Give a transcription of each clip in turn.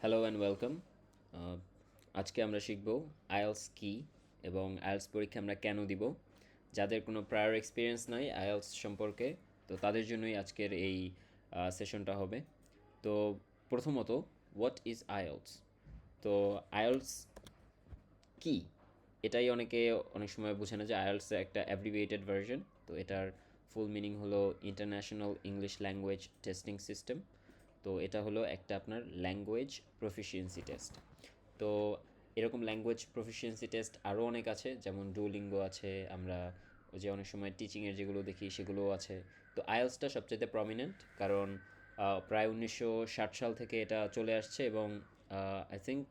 Hello and welcome. আজকে আমরা শিখব আইএলস কী এবং আইএলস পরীক্ষা আমরা কেন দিব। যাদের কোনো প্রায়র এক্সপিরিয়েন্স নাই আইএলস সম্পর্কে, তো তাদের জন্যই আজকের এই সেশনটা হবে। তো প্রথমত, হোয়াট ইজ আইএলস? তো আইএলস কি, এটাই অনেকে অনেক সময় বোঝে না যে আইএলসের একটা অ্যাব্রিভিয়েটেড ভার্সন। তো এটার ফুল মিনিং হলো international English language testing system. তো এটা হলো একটা আপনার ল্যাঙ্গুয়েজ প্রফিসিয়েন্সি টেস্ট। তো এরকম ল্যাঙ্গুয়েজ প্রফিসিয়েন্সি টেস্ট আরও অনেক আছে, যেমন ডুওলিঙ্গো আছে, আমরা ওই যে অনেক সময় টিচিংয়ের যেগুলো দেখি সেগুলোও আছে। তো আইএলসটা সবচেয়ে প্রমিনেন্ট, কারণ প্রায় 1960 সাল থেকে এটা চলে আসছে এবং আই থিঙ্ক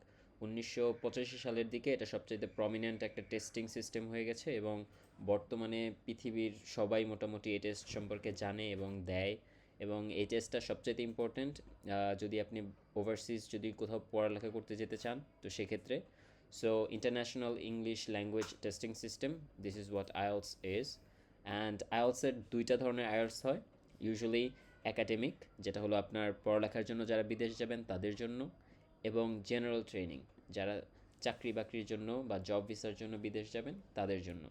1985 সালের দিকে এটা সবচেয়ে প্রমিনেন্ট একটা টেস্টিং সিস্টেম হয়ে গেছে এবং বর্তমানে পৃথিবীর সবাই মোটামুটি এই টেস্ট সম্পর্কে জানে এবং দেয়। এবং এই টেস্টটা সবচেয়ে ইম্পর্ট্যান্ট যদি আপনি ওভারসিজ যদি কোথাও পড়ালেখা করতে যেতে চান, তো সেক্ষেত্রে so international English language testing system, this is what IELTS is. And আইএলসের দুইটা ধরনের আইএলস হয়। ইউজুয়ালি একাডেমিক, যেটা হলো আপনার পড়ালেখার জন্য যারা বিদেশ যাবেন তাদের জন্য, এবং জেনারেল ট্রেনিং, যারা চাকরি বাকরির জন্য বা জব ভিসার জন্য বিদেশ যাবেন তাদের জন্য।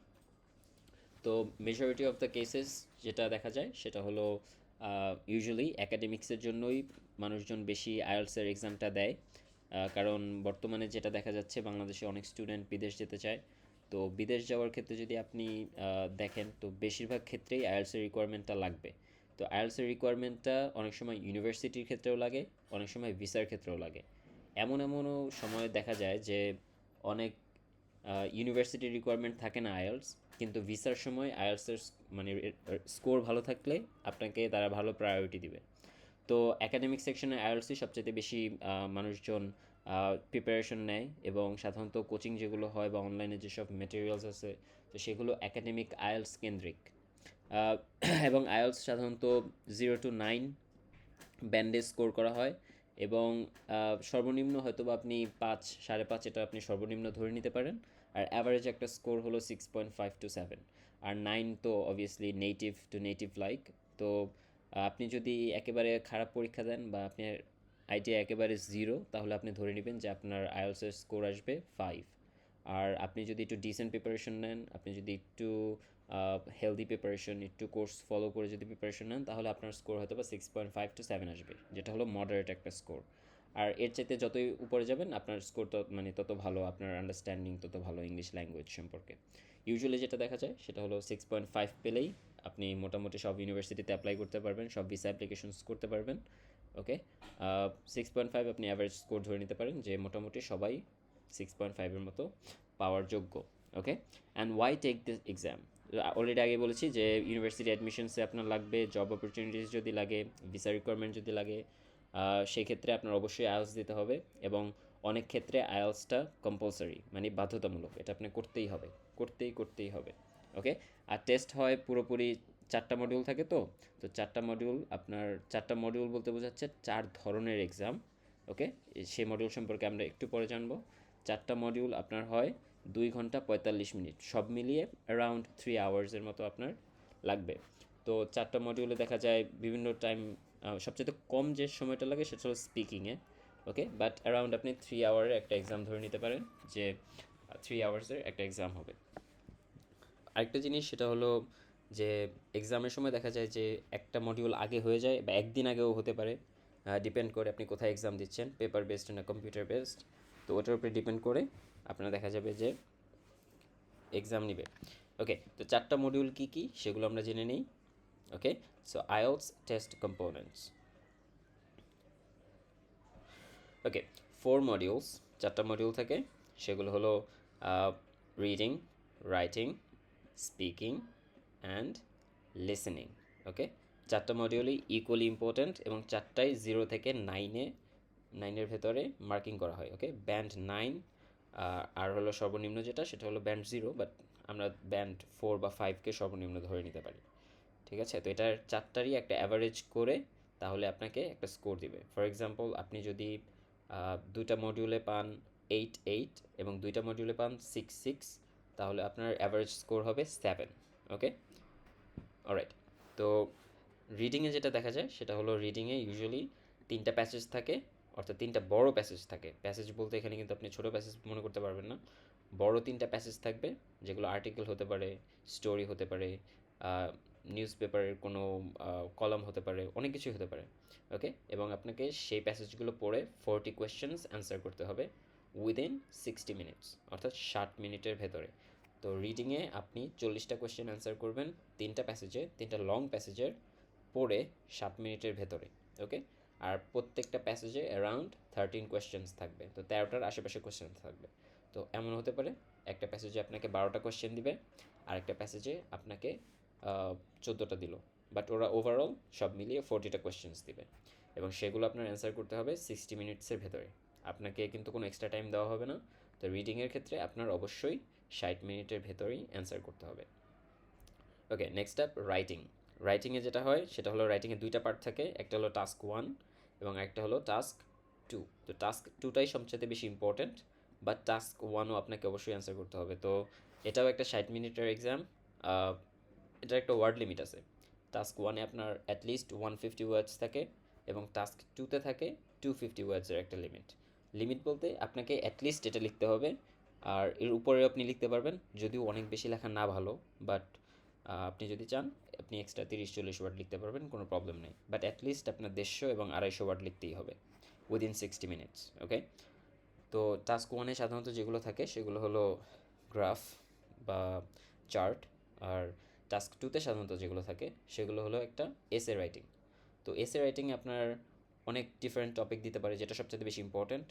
তো মেজরিটি অফ দ্য কেসেস যেটা দেখা যায় সেটা হলো ইউজুয়ালি অ্যাকাডেমিক্সের জন্যই মানুষজন বেশি আইএলসের এক্সামটা দেয়। কারণ বর্তমানে যেটা দেখা যাচ্ছে, বাংলাদেশে অনেক স্টুডেন্ট বিদেশ যেতে চায়। তো বিদেশ যাওয়ার ক্ষেত্রে যদি আপনি দেখেন, তো বেশিরভাগ ক্ষেত্রেই আইএলসের রিকোয়ারমেন্টটা লাগবে। তো আইএলসের রিকোয়ারমেন্টটা অনেক সময় ইউনিভার্সিটির ক্ষেত্রেও লাগে, অনেক সময় ভিসার ক্ষেত্রেও লাগে। এমনও সময় দেখা যায় যে অনেক ইউনিভার্সিটির রিকোয়ারমেন্ট থাকে না আইএলস, কিন্তু ভিসার সময় আইএলসের মানে স্কোর ভালো থাকলে আপনাকে তারা ভালো প্রায়োরিটি দিবে। তো একাডেমিক সেকশনে আইএলসই সবচেয়ে বেশি মানুষজন প্রিপারেশন নেয়, এবং সাধারণত কোচিং যেগুলো হয় বা অনলাইনে যেসব মেটেরিয়ালস আছে, তো সেগুলো একাডেমিক আইএলস কেন্দ্রিক। আহ, এবং আইএলস সাধারণত 0 to 9 ব্যান্ডে স্কোর করা হয়। এবং সর্বনিম্ন হয়তো বা আপনি 5, 5.5, এটা আপনি সর্বনিম্ন ধরে নিতে পারেন। আর অ্যাভারেজ একটা স্কোর হলো 6.5 to 7। আর 9 তো obviously native to native like. তো আপনি যদি একেবারে খারাপ পরীক্ষা দেন বা আপনার আইটিআই একেবারে 0, তাহলে আপনি ধরে নেবেন যে আপনার আইএলসের স্কোর আসবে 5। আর আপনি যদি একটু ডিসেন্ট প্রিপারেশন নেন, আপনি যদি একটু হেলদি প্রিপারেশন, একটু কোর্স ফলো করে যদি প্রিপারেশন নেন, তাহলে আপনার স্কোর হয়তো বা 6.5 to 7 আসবে, যেটা হলো মডারেট একটা স্কোর। আর এর চাইতে যতই উপরে যাবেন আপনার স্কোর মানে তত ভালো, আপনার আন্ডারস্ট্যান্ডিং তত ভালো ইংলিশ ল্যাঙ্গুয়েজ সম্পর্কে। ইউজুয়ালি যেটা দেখা যায় সেটা হলো 6.5 পেলেই আপনি মোটামুটি সব ইউনিভার্সিটিতে অ্যাপ্লাই করতে পারবেন, সব ভিসা অ্যাপ্লিকেশনস করতে পারবেন। ওকে, 6.5 আপনি অ্যাভারেজ স্কোর ধরে নিতে পারেন যে মোটামুটি সবাই 6.5-এর মতো পাওয়ার যোগ্য। Okay, and why take this exam? Already আগে বলেছি যে ইউনিভার্সিটি অ্যাডমিশনসে আপনার লাগবে, জব অপরচুনিটিস যদি লাগে, ভিসা রিকোয়ারমেন্ট যদি লাগে, সেই ক্ষেত্রে আপনার অবশ্যই আইএলস দিতে হবে। এবং অনেক ক্ষেত্রে আইএলসটা কম্পালসারি, মানে বাধ্যতামূলক, এটা আপনি করতেই হবে, করতেই হবে। ওকে, আর টেস্ট হয় পুরোপুরি 4টা মডিউল থাকে। তো তো 4টা মডিউল, আপনার 4টা মডিউল বলতে বোঝাচ্ছে 4 ধরনের এক্সাম। ওকে, সেই মডিউল সম্পর্কে আমরা একটু পরে জানবো। 4টা মডিউল আপনার হয় 2 ঘন্টা 45 মিনিট, সব মিলিয়ে অ্যারাউন্ড 3 আওয়ার্সের মতো আপনার লাগবে। তো 4টা মডিউলে দেখা যায় বিভিন্ন টাইম, সবচেয়ে কম যে সময়টা লাগে সেটা হলো স্পিকিংয়ে। ওকে, বাট অ্যারাউন্ড আপনি 3 আওয়ারের একটা এক্সাম ধরে নিতে পারেন, যে 3 আওয়ার্সের একটা এক্সাম হবে। আরেকটা জিনিস সেটা হলো যে এক্সামের সময় দেখা যায় যে একটা মডিউল আগে হয়ে যায় বা একদিন আগেও হতে পারে, ডিপেন্ড করে আপনি কোথায় এক্সাম দিচ্ছেন, পেপার বেসড না কম্পিউটার বেসড। তো ওটার উপরে ডিপেন্ড করে আপনার দেখা যাবে যে এক্সাম নিবে। ওকে, তো 4টা মডিউল কী কী সেগুলো আমরা জেনে নিই। Okay, so IELTS test components. Okay, 4 modules, 4টা মডিউল থাকে। সেগুলো হলো reading, writing, speaking and listening. Okay, 4টা মডিউলই ইকুয়ালি ইম্পর্ট্যান্ট এবং 4টাই 0 থেকে 9-এর ভেতরে মার্কিং করা হয়। ওকে, ব্যান্ড 9, আর হলো সর্বনিম্ন যেটা সেটা হলো ব্যান্ড 0, বাট আমরা ব্যান্ড 4 বা 5কে সর্বনিম্ন ধরে নিতে পারি। ঠিক আছে, তো এটার 4টারই একটা অ্যাভারেজ করে তাহলে আপনাকে একটা স্কোর দিবে। ফর এক্সাম্পল, আপনি যদি 2টা মডিউলে পান 8-8 এবং 2টা মডিউলে পান 6-6, তাহলে আপনার অ্যাভারেজ স্কোর হবে 7। ওকে, অলরাইট। তো রিডিংয়ে যেটা দেখা যায় সেটা হলো রিডিংয়ে ইউজুয়ালি 3টা প্যাসেজ থাকে, অর্থাৎ 3টা বড় প্যাসেজ থাকে। প্যাসেজ বলতে এখানে কিন্তু আপনি ছোট প্যাসেজ মনে করতে পারবেন না। বড় 3টা প্যাসেজ থাকবে, যেগুলো আর্টিকেল হতে পারে, স্টোরি হতে পারে, নিউজ পেপারের কোনো কলাম হতে পারে, অনেক কিছুই হতে পারে। ওকে, এবং আপনাকে সেই প্যাসেজগুলো পড়ে 40 কোয়েশ্চেন্স অ্যান্সার করতে হবে উইদিন 60 মিনিটস, অর্থাৎ 60 মিনিটের ভেতরে। তো রিডিংয়ে আপনি 40টা কোয়েশ্চেন অ্যান্সার করবেন 3টা প্যাসেজে, 3টা লং প্যাসেজের পড়ে 7 মিনিটের ভেতরে। ওকে, আর প্রত্যেকটা প্যাসেজে অ্যারাউন্ড 13 কোয়েশ্চেন্স থাকবে, তো 13টার আশেপাশে কোয়েশ্চেন থাকবে। তো এমন হতে পারে একটা প্যাসেজে আপনাকে 12টা কোয়েশ্চেন দিবে, আর একটা প্যাসেজে আপনাকে 14টা দিল, বাট ওরা ওভারঅল সব মিলিয়ে 40টা কোয়েশ্চেন্স দিবে, এবং সেগুলো আপনার অ্যান্সার করতে হবে 60 মিনিটসের ভেতরে। আপনাকে কিন্তু কোনো এক্সট্রা টাইম দেওয়া হবে না। তো রিডিংয়ের ক্ষেত্রে আপনার অবশ্যই 60 মিনিটের ভেতরেই অ্যান্সার করতে হবে। ওকে, নেক্সট আপ রাইটিং। রাইটিংয়ে যেটা হয় সেটা হলো, রাইটিংয়ে 2টা পার্ট থাকে, একটা হলো টাস্ক 1 এবং একটা হলো টাস্ক 2। তো টাস্ক 2টাই সবচেয়ে বেশি ইম্পর্ট্যান্ট, বাট টাস্ক 1ও আপনাকে অবশ্যই অ্যান্সার করতে হবে। তো এটাও একটা 60 মিনিটের এক্সাম। এটার একটা ওয়ার্ড লিমিট আছে। টাস্ক 1-এ আপনার অ্যাটলিস্ট 150 ওয়ার্ডস থাকে, এবং টাস্ক 2-তে থাকে 250 ওয়ার্ডসের একটা লিমিট। লিমিট বলতে আপনাকে অ্যাটলিস্ট এটা লিখতে হবে, আর এর উপরেও আপনি লিখতে পারবেন, যদিও অনেক বেশি লেখা না ভালো, বাট আপনি যদি চান আপনি এক্সট্রা 30-40 ওয়ার্ড লিখতে পারবেন, কোনো প্রবলেম নেই। বাট অ্যাটলিস্ট আপনার 150 এবং 250 ওয়ার্ড লিখতেই হবে উইদিন 60 মিনিটস। ওকে, তো টাস্ক 1-এ সাধারণত যেগুলো থাকে সেগুলো হলো গ্রাফ বা চার্ট, আর টাস্ক 2-তে সাধারণত যেগুলো থাকে সেগুলো হলো একটা এসে রাইটিং। তো এসে রাইটিংয়ে আপনার অনেক ডিফারেন্ট টপিক দিতে পারে, যেটা সবচেয়ে বেশি ইম্পর্ট্যান্ট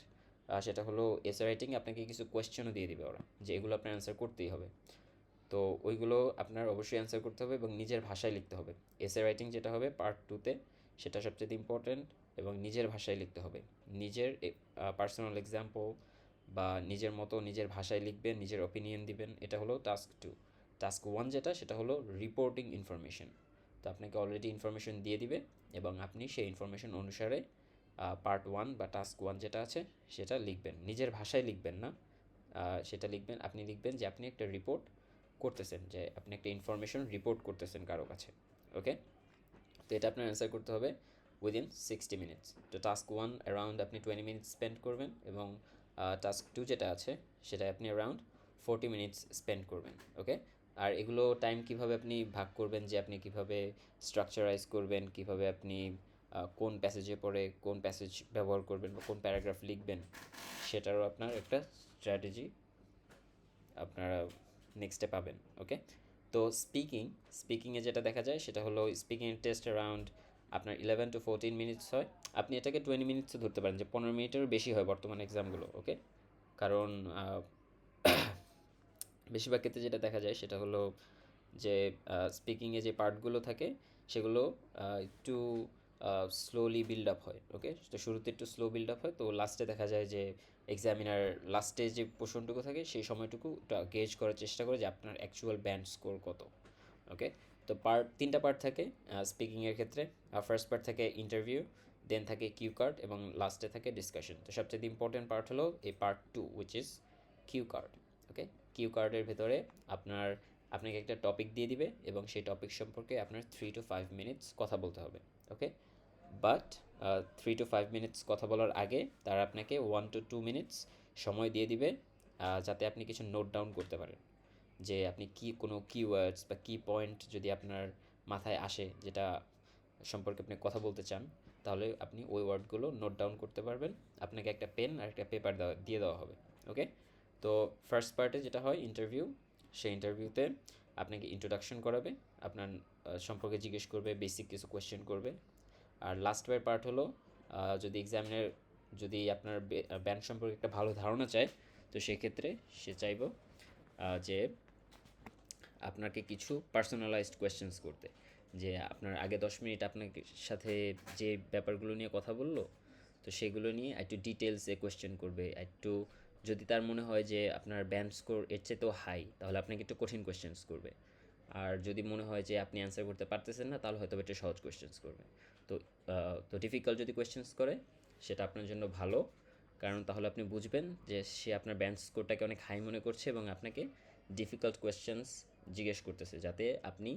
সেটা হলো এসে রাইটিংয়ে আপনাকে কিছু কোয়েশ্চেনও দিয়ে দিবে ওরা, যে এগুলো আপনার অ্যান্সার করতেই হবে। তো ওইগুলো আপনার অবশ্যই অ্যান্সার করতে হবে এবং নিজের ভাষায় লিখতে হবে। এসে রাইটিং যেটা হবে পার্ট 2-তে, সেটা সবচেয়ে ইম্পর্ট্যান্ট, এবং নিজের ভাষায় লিখতে হবে। নিজের পার্সোনাল এক্সাম্পল বা নিজের মতো নিজের ভাষায় লিখবেন, নিজের অপিনিয়ন দিবেন, এটা হলো টাস্ক 2। টাস্ক 1 যেটা, সেটা হলো রিপোর্টিং ইনফরমেশন। তো আপনাকে অলরেডি ইনফরমেশন দিয়ে দিবে, এবং আপনি সেই ইনফরমেশন অনুসারে পার্ট 1 বা টাস্ক 1 যেটা আছে সেটা লিখবেন। নিজের ভাষায় লিখবেন না, সেটা লিখবেন, আপনি লিখবেন যে আপনি একটা রিপোর্ট করতেছেন, যে আপনি একটা ইনফরমেশন রিপোর্ট করতেছেন কারো কাছে। ওকে, তো এটা আপনার অ্যান্সার করতে হবে উইদিন 60 মিনিটস। তো টাস্ক 1 অ্যারাউন্ড আপনি 20 মিনিটস স্পেন্ড করবেন, এবং টাস্ক 2 যেটা আছে সেটা আপনি অ্যারাউন্ড 40 মিনিটস স্পেন্ড করবেন। ওকে, আর এগুলো টাইম কিভাবে আপনি ভাগ করবেন, যে আপনি কিভাবে স্ট্রাকচারাইজ করবেন, কিভাবে আপনি কোন প্যাসেজে পড়ে কোন প্যাসেজ ব্যবহার করবেন বা কোন প্যারাগ্রাফ লিখবেন, সেটারও আপনার একটা স্ট্র্যাটেজি আপনারা নেক্সটে পাবেন। ওকে, তো স্পিকিংয়ে যেটা দেখা যায় সেটা হলো, স্পিকিং টেস্ট অ্যারাউন্ড আপনার 11 to 14 মিনিটস হয়। আপনি এটাকে 20 মিনিটসও ধরতে পারেন, যে 15 মিনিটেরও বেশি হয় বর্তমান এক্সামগুলো। ওকে, কারণ বেশিরভাগ ক্ষেত্রে যেটা দেখা যায় সেটা হলো যে স্পিকিংয়ে যে পার্টগুলো থাকে সেগুলো একটু স্লোলি বিল্ড আপ হয়। ওকে, তো শুরুতে একটু স্লো বিল্ড আপ হয়, তো লাস্টে দেখা যায় যে এক্সামিনার লাস্টে যে পোর্শনটুকু থাকে সেই সময়টুকু গেজ করার চেষ্টা করে যে আপনার অ্যাকচুয়াল ব্যান্ড স্কোর কত। ওকে, তো 3টা পার্ট থাকে স্পিকিংয়ের ক্ষেত্রে। ফার্স্ট পার্ট থাকে ইন্টারভিউ, দেন থাকে কিউ কার্ড, এবং লাস্টে থাকে ডিসকাশন। তো সবচেয়ে ইম্পর্টেন্ট পার্ট হলো এই part 2, which is Q card. Okay, Q কার্ডের ভেতরে আপনাকে একটা টপিক দিয়ে দিবে, এবং সেই টপিক সম্পর্কে আপনার 3 to 5 মিনিটস কথা বলতে হবে। ওকে, বাট 3 to 5 মিনিটস কথা বলার আগে তারা আপনাকে 1 to 2 মিনিটস সময় দিয়ে দিবে, যাতে আপনি কিছু নোট ডাউন করতে পারেন, যে আপনি কোনো কিওয়ার্ডস বা কি পয়েন্ট যদি আপনার মাথায় আসে, যেটা সম্পর্কে আপনি কথা বলতে চান, তাহলে আপনি ওই ওয়ার্ডগুলো নোট ডাউন করতে পারবেন। আপনাকে একটা পেন আর একটা পেপার দিয়ে দেওয়া হবে। ওকে, তো ফার্স্ট পার্টে যেটা হয় ইন্টারভিউ, সেই ইন্টারভিউতে আপনাকে ইন্ট্রোডাকশন করাবে, আপনার সম্পর্কে জিজ্ঞেস করবে, বেসিক কিছু কোয়েশ্চেন করবে। আর লাস্টের পার্ট হলো, যদি এক্সামিনার যদি আপনার ব্যান্ড সম্পর্কে একটা ভালো ধারণা চায়, তো সেক্ষেত্রে সে চাইব যে আপনাকে কিছু পার্সোনালাইজড কোয়েশ্চেন্স করতে, যে আপনার আগে 10 মিনিট আপনার সাথে যে ব্যাপারগুলো নিয়ে কথা বললো, তো সেগুলো নিয়ে একটু ডিটেলসে কোয়েশ্চেন করবে। একটু যদি তার মনে হয় যে আপনার ব্যান্ড স্কোর এর চেয়েতেও হাই, তাহলে আপনাকে একটু কঠিন কোয়েশ্চেন্স করবে। আর যদি মনে হয় যে আপনি অ্যান্সার করতে পারতেছেন না, তাহলে হয়তো একটু সহজ কোয়েশ্চেন্স করবে। তো ডিফিকাল্ট যদি কোয়েশ্চেন্স করে সেটা আপনার জন্য ভালো, কারণ তাহলে আপনি বুঝবেন যে সে আপনার ব্যান্ড স্কোরটাকে অনেক হাই মনে করছে, এবং আপনাকে ডিফিকাল্ট কোয়েশ্চেন্স জিজ্ঞেস করতেছে, যাতে আপনি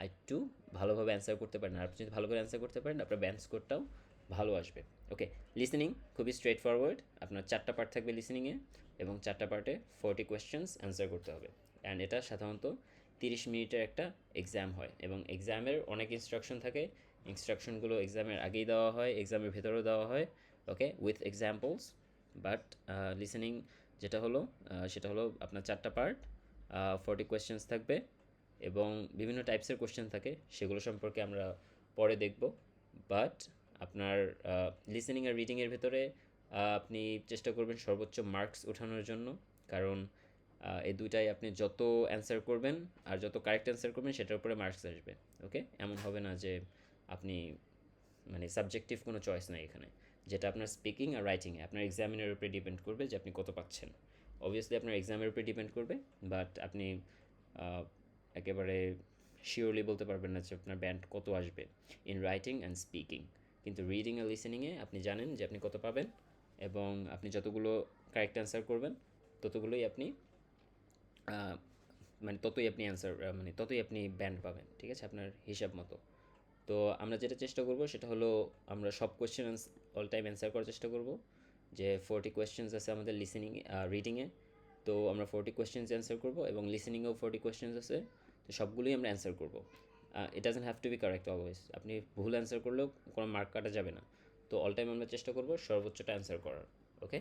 একটু ভালোভাবে অ্যান্সার করতে পারেন। আর আপনি যদি ভালো করে অ্যান্সার করতে পারেন, আপনার ব্যান্ড স্কোরটাও ভালো আসবে। ওকে, লিসেনিং খুবই স্ট্রেট ফরওয়ার্ড। আপনার 4টা পার্ট থাকবে লিসেনিংয়ে এবং 4টা পার্টে 40 কোয়েশ্চেন্স অ্যান্সার করতে হবে। অ্যান্ড এটা সাধারণত 30 মিনিটের একটা এক্সাম হয় এবং এক্সামের অনেক ইনস্ট্রাকশন থাকে। ইনস্ট্রাকশনগুলো এক্সামের আগেই দেওয়া হয়, এক্সামের ভেতরেও দেওয়া হয়, ওকে, উইথ এক্সাম্পলস। বাট লিসেনিং যেটা হলো সেটা হলো আপনার 4টা পার্ট, 40 কোয়েশ্চেন্স থাকবে এবং বিভিন্ন টাইপসের কোয়েশ্চেন থাকে, সেগুলো সম্পর্কে আমরা পরে দেখব। বাট আপনার লিসেনিং আর রিডিংয়ের ভেতরে আপনি চেষ্টা করবেন সর্বোচ্চ মার্কস ওঠানোর জন্য, কারণ এই দুইটাই আপনি যত অ্যান্সার করবেন আর যত কারেক্ট অ্যান্সার করবেন সেটার উপরে মার্কস আসবে। ওকে, এমন হবে না যে আপনি মানে সাবজেক্টিভ কোনো চয়েস নাই এখানে, যেটা আপনার স্পিকিং আর রাইটিংয়ে আপনার এক্সামিনের উপরে ডিপেন্ড করবে যে আপনি কত পাচ্ছেন। অবভিয়াসলি আপনার এক্সামের উপরে ডিপেন্ড করবে, বাট আপনি আহ, একেবারে শিওরলি বলতে পারবেন না যে আপনার ব্যান্ড কত আসবে ইন রাইটিং অ্যান্ড স্পিকিং। কিন্তু রিডিং আর লিসেনিংয়ে আপনি জানেন যে আপনি কত পাবেন এবং আপনি যতগুলো কারেক্ট অ্যান্সার করবেন ততগুলোই আপনি মানে ততই আপনি অ্যান্সার মানে ততই আপনি ব্যান্ড পাবেন, ঠিক আছে, আপনার হিসাব মতো। তো আমরা যেটা চেষ্টা করব সেটা হলো আমরা সব কোয়েশ্চেন অল টাইম অ্যান্সার করার চেষ্টা করব। যে 40 কোয়েশ্চেন্স আছে আমাদের লিসেনিং রিডিংয়ে, তো আমরা 40 কোয়েশ্চেন্স অ্যান্সার করব এবং লিসেনিংয়েও 40 কোয়েশ্চেন্স আছে, তো সবগুলোই আমরা অ্যান্সার করব। It doesn't have to be correct always, আপনি ভুল অ্যান্সার করলেও কোনো মার্ক কাটা যাবে না। তো অল টাইম আমরা চেষ্টা করব সর্বোচ্চটা অ্যান্সার করার। ওকে।